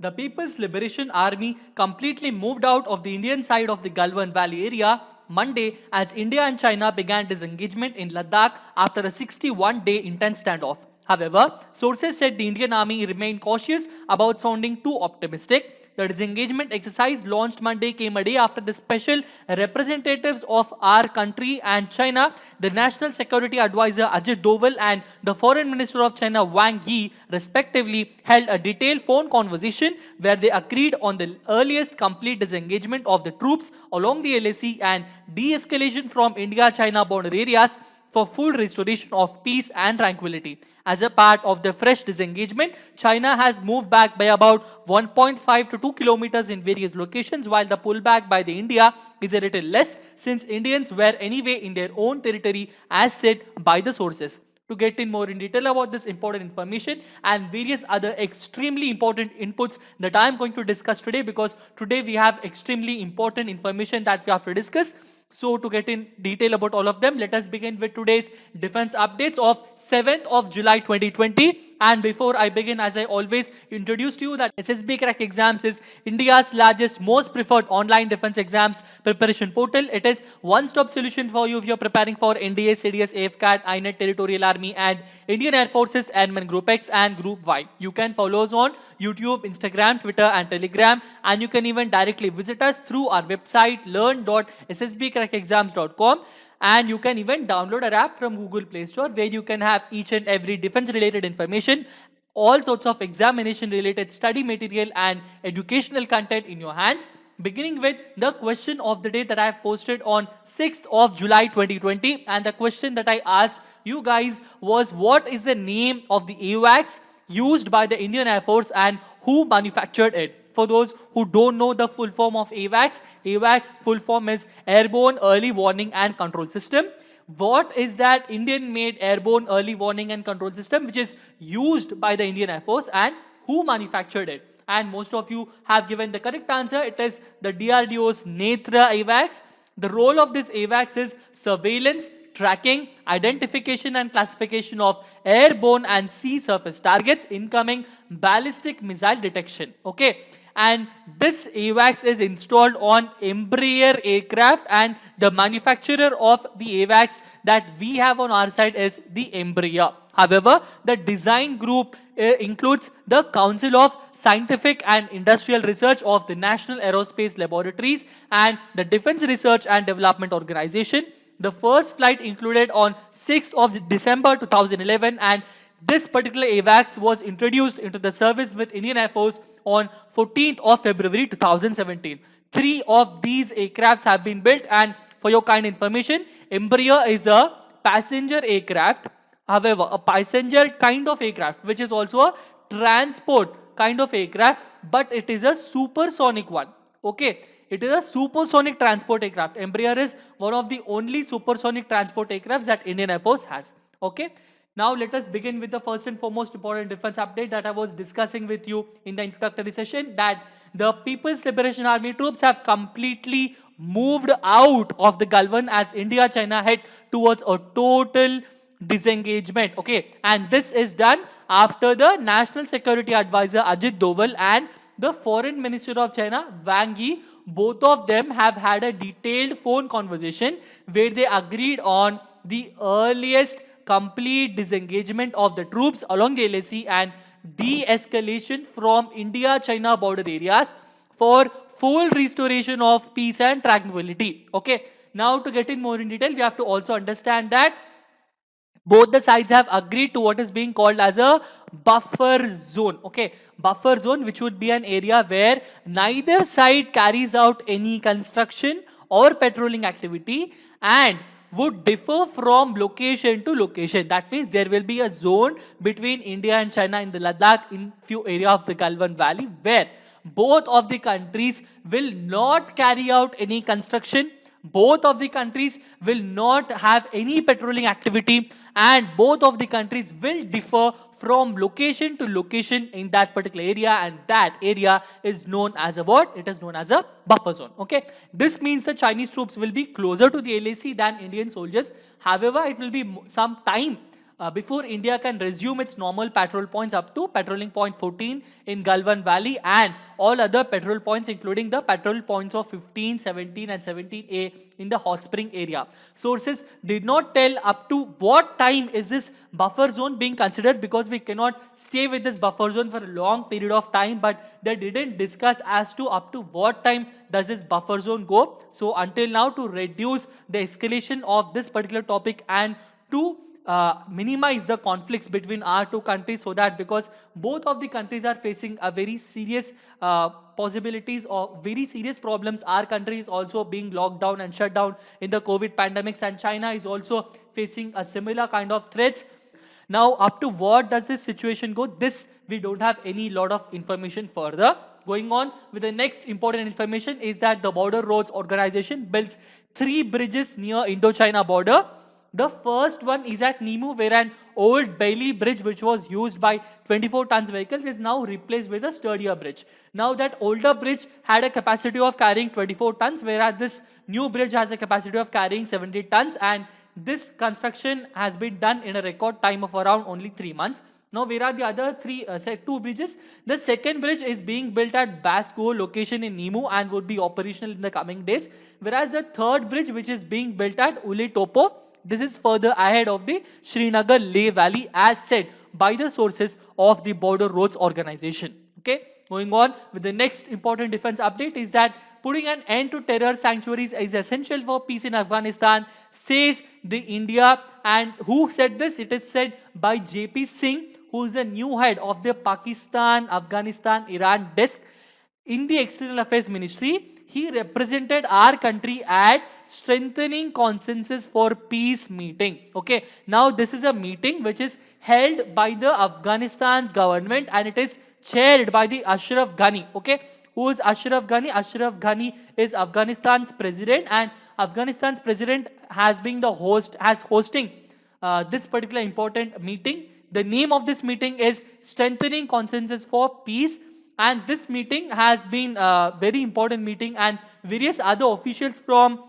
The People's Liberation Army completely moved out of the Indian side of the Galwan Valley area Monday as India and China began disengagement in Ladakh after a 61-day intense standoff. However, sources said the Indian army remained cautious about sounding too optimistic. The disengagement exercise launched Monday came a day after the special representatives of our country and China, the National Security Advisor Ajit Doval and the Foreign Minister of China Wang Yi, respectively, held a detailed phone conversation where they agreed on the earliest complete disengagement of the troops along the LAC and de-escalation from India-China border areas for full restoration of peace and tranquility. As a part of the fresh disengagement, China has moved back by about 1.5 to 2 kilometers in various locations, while the pullback by the India is a little less since Indians were anyway in their own territory as said by the sources. To get in more in detail about this important information and various other extremely important inputs that I am going to discuss today, because today we have extremely important information that we have to discuss. So to get in detail about all of them, let us begin with today's defense updates of 7th of July 2020. And before I begin, as I always introduce to you that SSB Crack Exams is India's largest, most preferred online defense exams preparation portal. It is one-stop solution for you if you're preparing for NDA, CDS, AFCAT, INET, Territorial Army and Indian Air Forces, Airmen Group X and Group Y. You can follow us on YouTube, Instagram, Twitter and Telegram, and you can even directly visit us through our website learn.ssbcrackexams.com. And you can even download our app from Google Play Store where you can have each and every defense related information, all sorts of examination related study material and educational content in your hands. Beginning with the question of the day that I have posted on 6th of July 2020, and the question that I asked you guys was, what is the name of the AWACS used by the Indian Air Force and who manufactured it? For those who don't know the full form of AWACS, AWACS full form is Airborne Early Warning and Control System. What is that Indian-made Airborne Early Warning and Control System which is used by the Indian Air Force and who manufactured it? And most of you have given the correct answer. It is the DRDO's Netra AWACS. The role of this AWACS is surveillance, tracking, identification and classification of airborne and sea surface targets, incoming ballistic missile detection. Okay. And this AWACS is installed on Embraer aircraft, and the manufacturer of the AWACS that we have on our side is the Embraer. However, the design group includes the Council of Scientific and Industrial Research of the National Aerospace Laboratories and the Defense Research and Development Organization. The first flight included on 6th of December 2011, and this particular AWACS was introduced into the service with Indian Air Force on 14th of February 2017. 3 of these aircrafts have been built, and for your kind information, Embraer is a passenger aircraft. However, a passenger kind of aircraft, which is also a transport kind of aircraft, but it is a supersonic one. Okay. It is a supersonic transport aircraft. Embraer is one of the only supersonic transport aircrafts that Indian Air Force has. Okay. Now let us begin with the first and foremost important defense update that I was discussing with you in the introductory session, that the People's Liberation Army troops have completely moved out of the Galwan as India-China head towards a total disengagement. Okay. And this is done after the National Security Advisor Ajit Doval and the Foreign Minister of China Wang Yi, both of them have had a detailed phone conversation where they agreed on the earliest complete disengagement of the troops along the LAC and de-escalation from India-China border areas for full restoration of peace and tranquility. Okay. Now to get in more in detail, we have to also understand that both the sides have agreed to what is being called as a buffer zone. Okay. Buffer zone, which would be an area where neither side carries out any construction or patrolling activity and would differ from location to location. That means there will be a zone between India and China in the Ladakh in few area of the Galwan Valley where both of the countries will not carry out any construction, both of the countries will not have any patrolling activity, and both of the countries will differ from location to location in that particular area, and that area is known as a what? It is known as a buffer zone. Okay. This means the Chinese troops will be closer to the LAC than Indian soldiers. However, it will be some time before India can resume its normal patrol points up to patrolling point 14 in Galwan Valley and all other patrol points including the patrol points of 15, 17 and 17A in the hot spring area. Sources did not tell up to what time is this buffer zone being considered, because we cannot stay with this buffer zone for a long period of time, but they didn't discuss as to up to what time does this buffer zone go. So until now, to reduce the escalation of this particular topic and to minimize the conflicts between our two countries, so that because both of the countries are facing a very serious possibilities or very serious problems. Our country is also being locked down and shut down in the COVID pandemics, and China is also facing a similar kind of threats. Now, up to what does this situation go? This we don't have any lot of information further. Going on with the next important information is that the Border Roads Organization builds 3 bridges near Indo-China border. The first one is at Nimu, where an old Bailey bridge which was used by 24 tons vehicles is now replaced with a sturdier bridge. Now that older bridge had a capacity of carrying 24 tons, whereas this new bridge has a capacity of carrying 70 tons, and this construction has been done in a record time of around only 3 months. Now, where are the other 2 bridges? The second bridge is being built at Basgo location in Nimu and would be operational in the coming days, whereas the third bridge, which is being built at Uli Topo, this is further ahead of the Srinagar-Leh Valley, as said by the sources of the Border Roads Organization. Okay, going on with the next important defense update is that putting an end to terror sanctuaries is essential for peace in Afghanistan, says the India. And who said this? It is said by JP Singh, who is the new head of the Pakistan, Afghanistan, Iran desk in the External Affairs Ministry. He represented our country at Strengthening Consensus for Peace meeting. Okay, now this is a meeting which is held by the Afghanistan's government, and it is chaired by the Ashraf Ghani. Okay, who is Ashraf Ghani? Ashraf Ghani is Afghanistan's president, and Afghanistan's president has been the host, hosting this particular important meeting. The name of this meeting is Strengthening Consensus for Peace. And this meeting has been a very important meeting, and various other officials from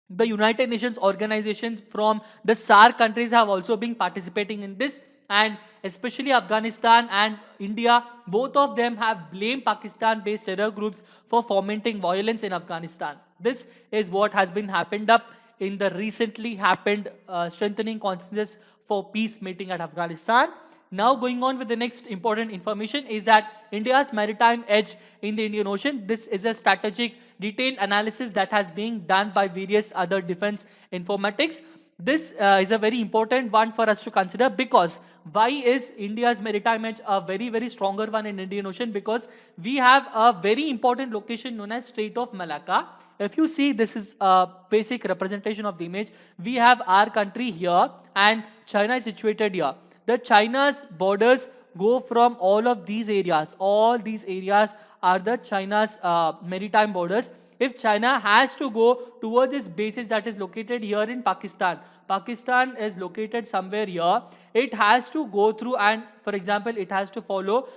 the United Nations organizations from the SAARC countries have also been participating in this. And especially Afghanistan and India, both of them have blamed Pakistan-based terror groups for fomenting violence in Afghanistan. This is what has been happened up in the recently happened Strengthening Consensus for Peace meeting at Afghanistan. Now, going on with the next important information is that India's maritime edge in the Indian Ocean. This is a strategic detailed analysis that has been done by various other defense informatics. This is a very important one for us to consider, because why is India's maritime edge a very, very stronger one in Indian Ocean? Because we have a very important location known as Strait of Malacca. If you see, this is a basic representation of the image. We have our country here and China is situated here. The China's borders go from all of these areas. All these areas are the China's maritime borders. If China has to go towards its bases that is located here in Pakistan, Pakistan is located somewhere here, it has to go through, and for example, it has to follow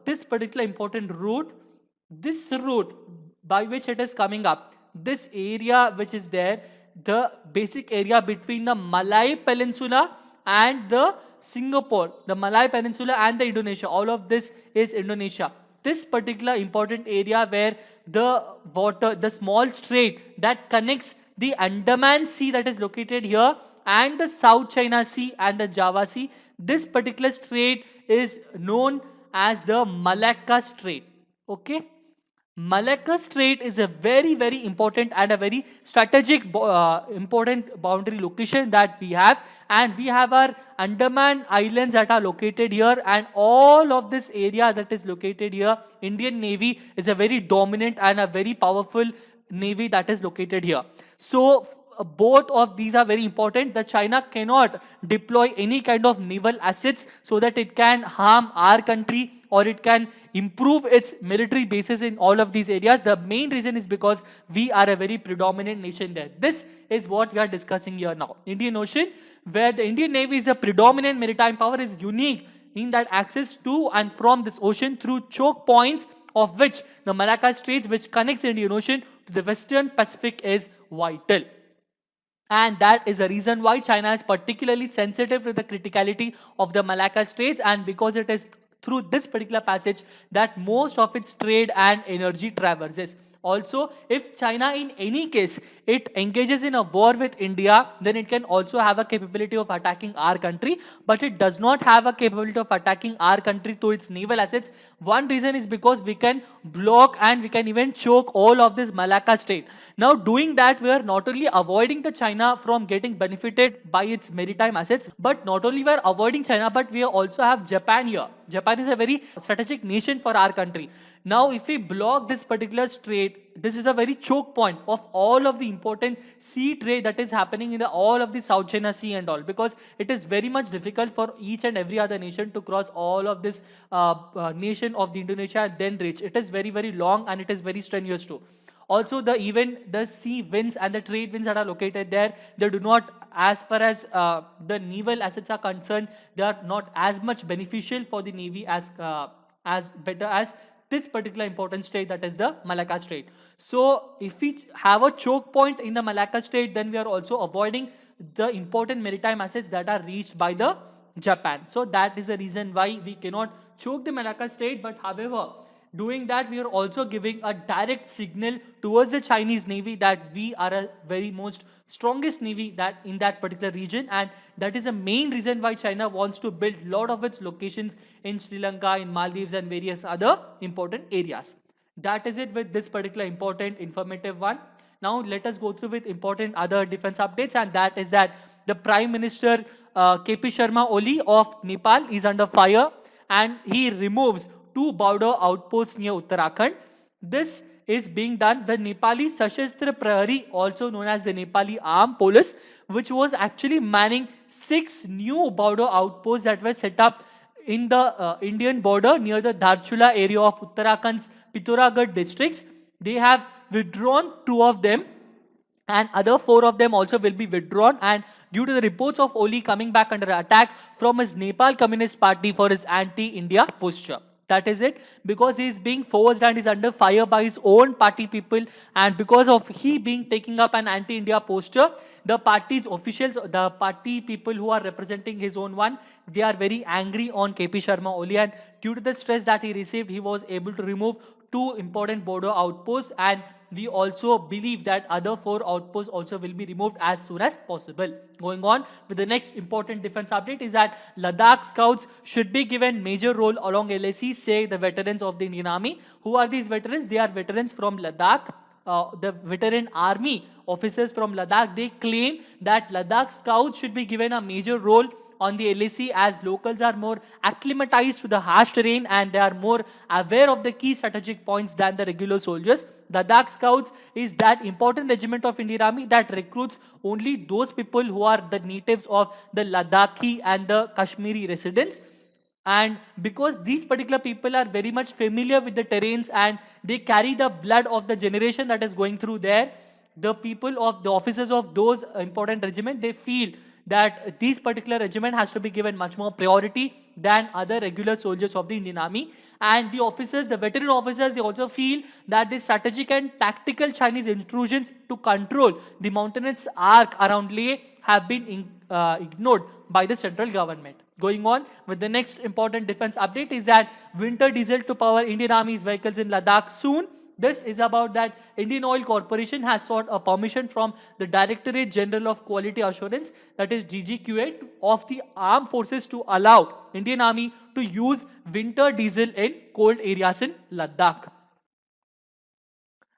this particular important route. This route by which it is coming up, this area which is there, the basic area between the Malay Peninsula and the Singapore, the Malay Peninsula and the Indonesia, all of this is Indonesia. This particular important area where the water, the small strait that connects the Andaman Sea that is located here and the South China Sea and the Java Sea, this particular strait is known as the Malacca Strait. Okay. Malacca Strait is a very, very important and a very strategic important boundary location that we have, and we have our Andaman Islands that are located here, and all of this area that is located here, Indian Navy is a very dominant and a very powerful navy that is located here. So both of these are very important. The China cannot deploy any kind of naval assets so that it can harm our country or it can improve its military bases in all of these areas. The main reason is because we are a very predominant nation there. This is what we are discussing here now. Indian Ocean, where the Indian Navy is a predominant maritime power, is unique in that access to and from this ocean through choke points, of which the Malacca Straits, which connects Indian Ocean to the Western Pacific, is vital. And that is the reason why China is particularly sensitive to the criticality of the Malacca Straits, and because it is through this particular passage that most of its trade and energy traverses. Also, if China in any case it engages in a war with India, then it can also have a capability of attacking our country, but it does not have a capability of attacking our country through its naval assets. One reason is because we can block and we can even choke all of this Malacca Strait. Now, doing that, we are not only avoiding the China from getting benefited by its maritime assets, but not only we are avoiding China, but we also have Japan here. Japan is a very strategic nation for our country. Now, if we block this particular strait, this is a very choke point of all of the important sea trade that is happening in all of the South China Sea and all, because it is very much difficult for each and every other nation to cross all of this nation of the Indonesia and then reach. It is very, very long and it is very strenuous too. Also, even the sea winds and the trade winds that are located there, they do not, as far as the naval assets are concerned, they are not as much beneficial for the navy as better as this particular important strait, that is the Malacca Strait. So, if we have a choke point in the Malacca Strait, then we are also avoiding the important maritime assets that are reached by the Japan. So, that is the reason why we cannot choke the Malacca Strait. But however, doing that, we are also giving a direct signal towards the Chinese Navy that we are a very most strongest navy that in that particular region, and that is the main reason why China wants to build a lot of its locations in Sri Lanka, in Maldives, and various other important areas. That is it with this particular important informative one. Now let us go through with important other defense updates, and that is that the Prime Minister KP Sharma Oli of Nepal is under fire, and he removes 2 border outposts near Uttarakhand. This is being done. The Nepali Sashastra Prahari, also known as the Nepali Armed Police, which was actually manning 6 new border outposts that were set up in the Indian border near the Dharchula area of Uttarakhand's Pithoragarh districts. They have withdrawn 2 of them, and other 4 of them also will be withdrawn, and due to the reports of Oli coming back under attack from his Nepal Communist Party for his anti-India posture. That is it, because he is being forced and is under fire by his own party people, and because of he being taking up an anti-India posture, the party's officials, the party people who are representing his own one, they are very angry on KP Sharma Oli, and due to the stress that he received, he was able to remove 2 important border outposts, and we also believe that other 4 outposts also will be removed as soon as possible. Going on with the next important defense update is that Ladakh scouts should be given major role along LAC, say the veterans of the Indian Army. Who are these veterans? They are veterans from Ladakh. The veteran army officers from Ladakh, they claim that Ladakh scouts should be given a major role on the LAC, as locals are more acclimatized to the harsh terrain and they are more aware of the key strategic points than the regular soldiers. The Ladakh Scouts is that important regiment of Indian Army that recruits only those people who are the natives of the Ladakhi and the Kashmiri residents. And because these particular people are very much familiar with the terrains and they carry the blood of the generation that is going through there, the people of the officers of those important regiment, they feel that this particular regiment has to be given much more priority than other regular soldiers of the Indian Army. And the officers, the veteran officers, they also feel that the strategic and tactical Chinese intrusions to control the mountainous arc around Leh have been ignored by the central government. Going on with the next important defense update is that winter diesel to power Indian Army's vehicles in Ladakh soon. This is about that Indian Oil Corporation has sought a permission from the Directorate General of Quality Assurance, that is DGQA, of the armed forces to allow Indian Army to use winter diesel in cold areas in Ladakh.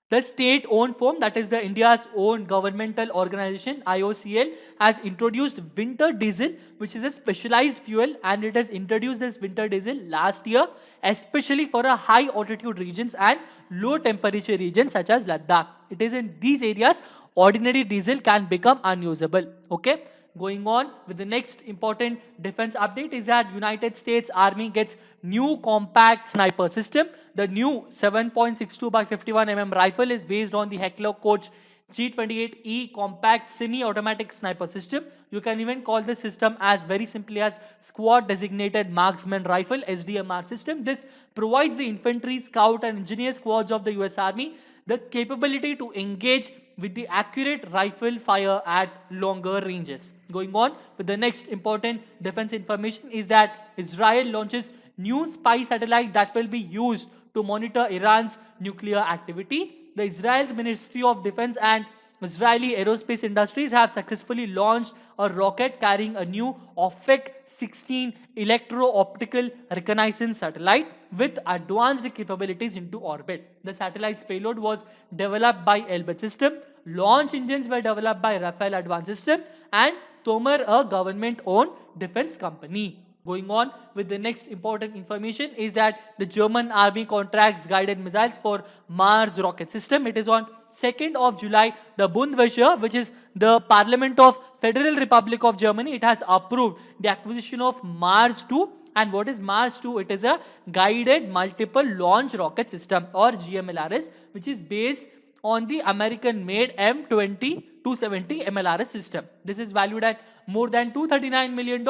The state-owned firm, that is the India's own governmental organization, IOCL, has introduced winter diesel, which is a specialized fuel, and it has introduced this winter diesel last year, especially for a high altitude regions and low temperature regions such as Ladakh. It is in these areas ordinary diesel can become unusable. Okay. Going on with the next important defense update is that United States Army gets new compact sniper system. The new 7.62 by 51 mm rifle is based on the Heckler Koch G28E compact semi-automatic sniper system. You can even call this system as very simply as Squad Designated Marksman Rifle, SDMR system. This provides the infantry, scout and engineer squads of the US Army the capability to engage with the accurate rifle fire at longer ranges. Going on with the next important defense information is that Israel launches new spy satellite that will be used to monitor Iran's nuclear activity. The Israel's Ministry of Defense and Israeli aerospace industries have successfully launched a rocket carrying a new OFEC 16 electro-optical reconnaissance satellite with advanced capabilities into orbit. The satellite's payload was developed by Elbit System, launch engines were developed by Rafael Advanced System, and Tomer, a government-owned defense company. Going on with the next important information is that the German army contracts guided missiles for Mars rocket system. It is on 2nd of July, the Bundeswehr, which is the Parliament of Federal Republic of Germany, it has approved the acquisition of Mars 2. And what is Mars 2? It is a guided multiple launch rocket system, or GMLRS, which is based on the American-made M20-270 MLRS system. This is valued at more than $239 million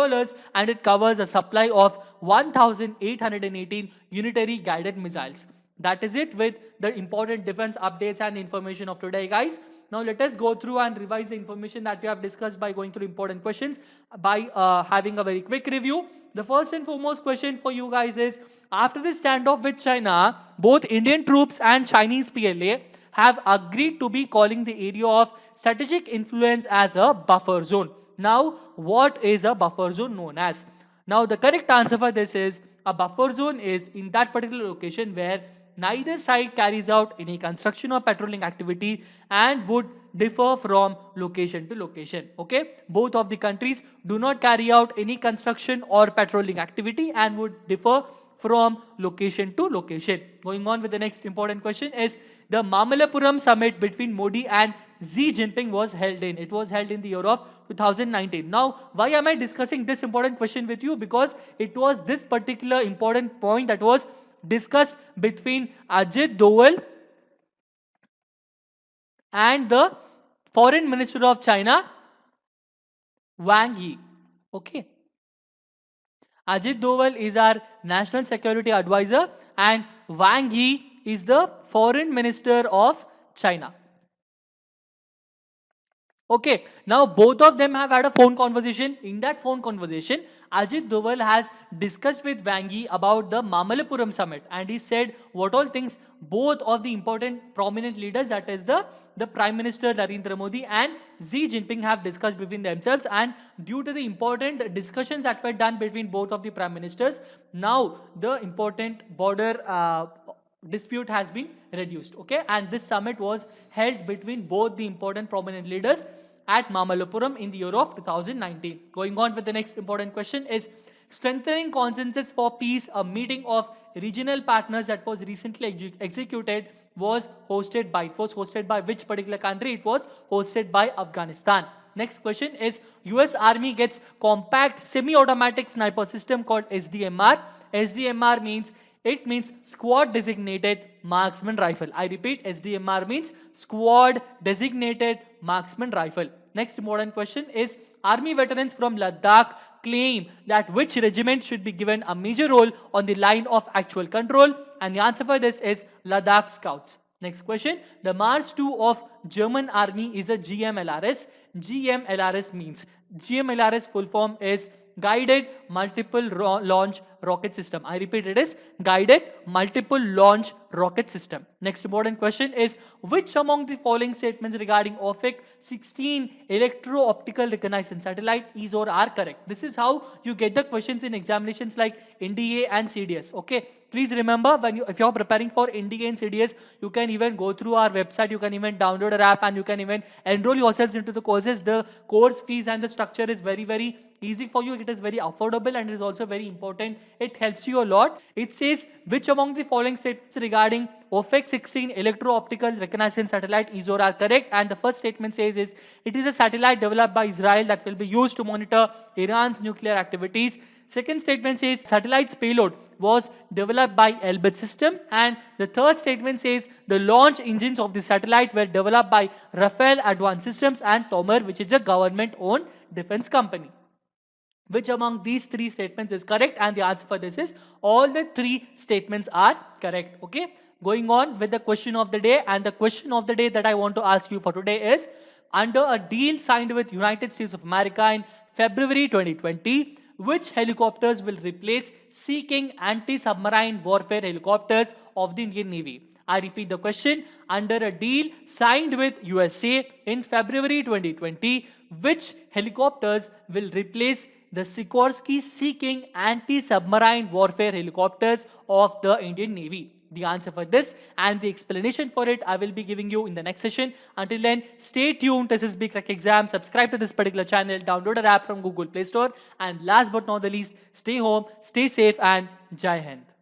and it covers a supply of 1,818 unitary guided missiles. That is it with the important defense updates and information of today, guys. Now let us go through and revise the information that we have discussed by going through important questions by having a very quick review. The first and foremost question for you guys is, after the standoff with China, both Indian troops and Chinese PLA have agreed to be calling the area of strategic influence as a buffer zone. Now, what is a buffer zone known as? Now, the correct answer for this is, a buffer zone is in that particular location where neither side carries out any construction or patrolling activity and would differ from location to location. Okay, both of the countries do not carry out any construction or patrolling activity and would differ from location to location. Going on with the next important question is, the Mamallapuram summit between Modi and Xi Jinping was held in. It was held in the year of 2019. Now, why am I discussing this important question with you? Because it was this particular important point that was discussed between Ajit Doval and the Foreign Minister of China, Wang Yi. Okay. Ajit Doval is our National Security Advisor and Wang Yi is the Foreign Minister of China. Okay, now both of them have had a phone conversation. In that phone conversation, Ajit Doval has discussed with Wang Yi about the Mamallapuram summit and he said what all things both of the important prominent leaders, that is the Prime Minister Narendra Modi and Xi Jinping, have discussed between themselves, and due to the important discussions that were done between both of the Prime Ministers, now the important border dispute has been reduced. Okay, and this summit was held between both the important prominent leaders at Mamallapuram in the year of 2019. Going on with the next important question is, strengthening consensus for peace, a meeting of regional partners that was recently executed was hosted by. It was hosted by which particular country? It was hosted by Afghanistan. Next question is, US Army gets compact semi-automatic sniper system called SDMR. SDMR means Squad Designated Marksman Rifle. I repeat, SDMR means Squad Designated Marksman Rifle. Next important question is, Army veterans from Ladakh claim that which regiment should be given a major role on the line of actual control, and the answer for this is Ladakh Scouts. Next question, the Mars 2 of German Army is a GMLRS. GMLRS means, GMLRS full form is Guided Multiple Launch Rocket System. I repeat, it is Guided Multiple Launch Rocket System. Next important question is, which among the following statements regarding OFEC 16 electro-optical reconnaissance satellite is or are correct? This is how you get the questions in examinations like NDA and CDS. Okay, please remember, if you're preparing for NDA and CDS, you can even go through our website, you can even download our app and you can even enroll yourselves into the courses. The course fees and the structure is very easy for you. It is very affordable and it is also very important. It helps you a lot. It says, which among the following statements regarding OFEC 16 electro-optical reconnaissance satellite is or are correct? And the first statement says is, it is a satellite developed by Israel that will be used to monitor Iran's nuclear activities. Second statement says, satellite's payload was developed by Elbit System. And the third statement says, the launch engines of the satellite were developed by Rafael Advanced Systems and Tomer, which is a government-owned defense company. Which among these three statements is correct? And the answer for this is, all the three statements are correct. Okay. going on with the question of the day, and the question of the day that I want to ask you for today is, under a deal signed with United States of America in February 2020, which helicopters will replace Sea King anti-submarine warfare helicopters of the Indian Navy? I repeat the question. Under a deal signed with USA in February 2020, which helicopters will replace the Sikorsky Sea King anti-submarine warfare helicopters of the Indian Navy? The answer for this and the explanation for it I will be giving you in the next session. Until then, stay tuned to SSB Crack Exam. Subscribe to this particular channel, download our app from Google Play Store, and last but not the least, stay home, stay safe, and Jai Hind.